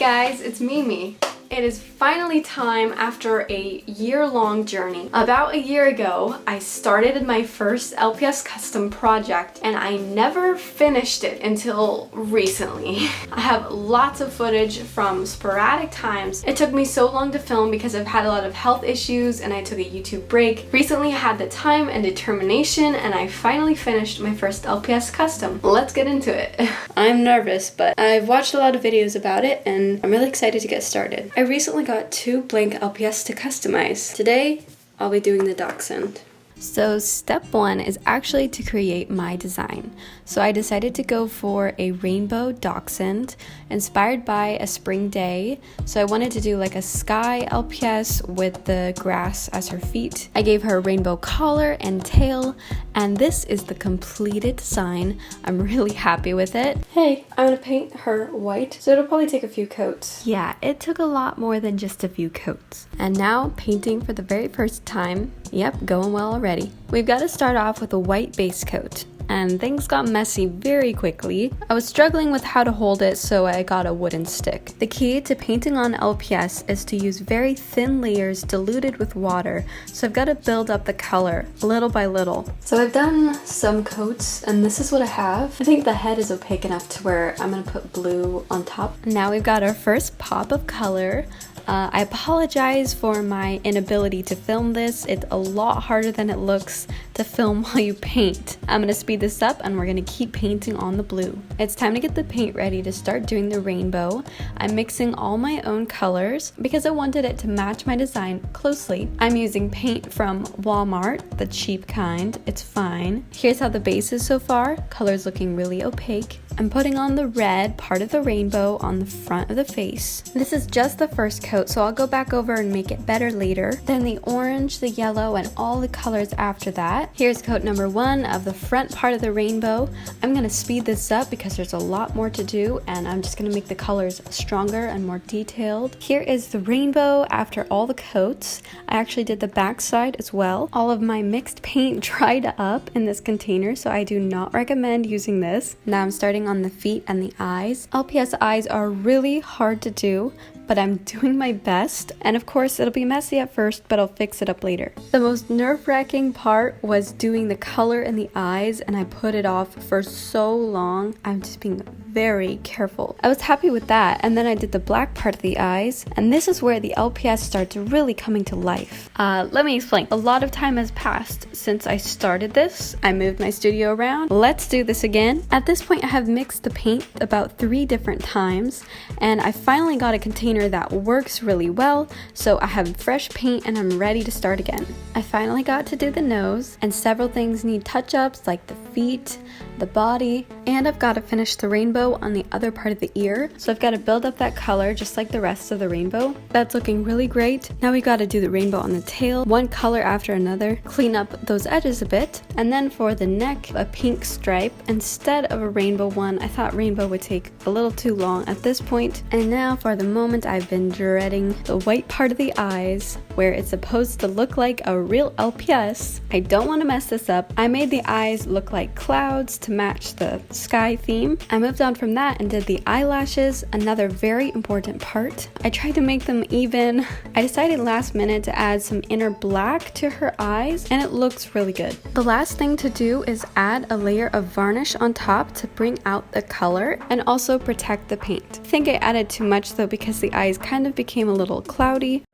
guys, it's Mimi. It is finally time after a year-long journey. About a year ago, I started my first LPS Custom project and I never finished it until recently. I have lots of footage from sporadic times. It took me so long to film because I've had a lot of health issues and I took a YouTube break. Recently I had the time and determination and I finally finished my first LPS Custom. Let's get into it. I'm nervous, but I've watched a lot of videos about it and I'm really excited to get started. I recently got 2 blank LPS to customize. Today, I'll be doing the Dachshund. So step 1 is actually to create my design. So I decided to go for a rainbow Dachshund inspired by a spring day. So I wanted to do like a sky LPS with the grass as her feet. I gave her a rainbow collar and tail, and this is the completed design. I'm really happy with it. Hey, I'm gonna paint her white, so it'll probably take a few coats. Yeah, it took a lot more than just a few coats. And now painting for the very first time. Yep, going well already. We've got to start off with a white base coat, and things got messy very quickly. I was struggling with how to hold it, so I got a wooden stick. The key to painting on LPS is to use very thin layers diluted with water, so I've got to build up the color little by little. So I've done some coats, and this is what I have. I think the head is opaque enough to where I'm going to put blue on top. Now we've got our first pop of color. I apologize for my inability to film this. It's a lot harder than it looks to film while you paint. I'm gonna speed this up and we're gonna keep painting on the blue. It's time to get the paint ready to start doing the rainbow. I'm mixing all my own colors because I wanted it to match my design closely. I'm using paint from Walmart, the cheap kind. It's fine. Here's how the base is so far. Color's looking really opaque. I'm putting on the red part of the rainbow on the front of the face. This is just the first coat, so I'll go back over and make it better later. Then the orange, the yellow, and all the colors after that. Here's coat number 1 of the front part of the rainbow. I'm gonna speed this up because there's a lot more to do, and I'm just gonna make the colors stronger and more detailed. Here is the rainbow after all the coats. I actually did the back side as well. All of my mixed paint dried up in this container, so I do not recommend using this. Now I'm starting on the feet and the eyes. LPS eyes are really hard to do, but I'm doing my best, and of course it'll be messy at first, but I'll fix it up later. The most nerve-wracking part was doing the color in the eyes, and I put it off for so long. I'm just being very careful. I was happy with that, and then I did the black part of the eyes, and this is where the LPS starts really coming to life. Let me explain. A lot of time has passed since I started this. I moved my studio around. Let's do this again. At this point I have mixed the paint about 3 different times, and I finally got a container that works really well, so I have fresh paint and I'm ready to start again. I finally got to do the nose, and several things need touch-ups like the feet, the body, and I've got to finish the rainbow on the other part of the ear, so I've got to build up that color just like the rest of the rainbow. That's looking really great. Now we got to do the rainbow on the tail, one color after another, clean up those edges a bit, and then for the neck, a pink stripe instead of a rainbow one. I thought rainbow would take a little too long at this point. And now for the moment I've been dreading, the white part of the eyes where it's supposed to look like a real LPS. I don't want to mess this up. I made the eyes look like clouds to match the sky theme. I moved on from that and did the eyelashes, another very important part. I tried to make them even. I decided last minute to add some inner black to her eyes, and it looks really good. The last thing to do is add a layer of varnish on top to bring out the color and also protect the paint. I think I added too much though because the eyes kind of became a little cloudy.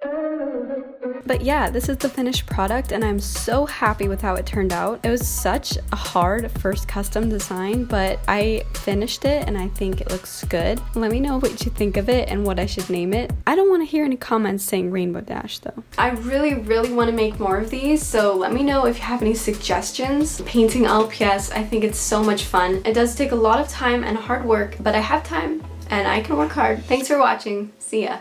But yeah, this is the finished product and I'm so happy with how it turned out. It was such a hard first custom design, but I finished it and I think it looks good. Let me know what you think of it and what I should name it. I don't want to hear any comments saying Rainbow Dash though. I really want to make more of these, so let me know if you have any suggestions. Painting LPS, I think it's so much fun. It does take a lot of time and hard work, but I have time and I can work hard. Thanks for watching. See ya.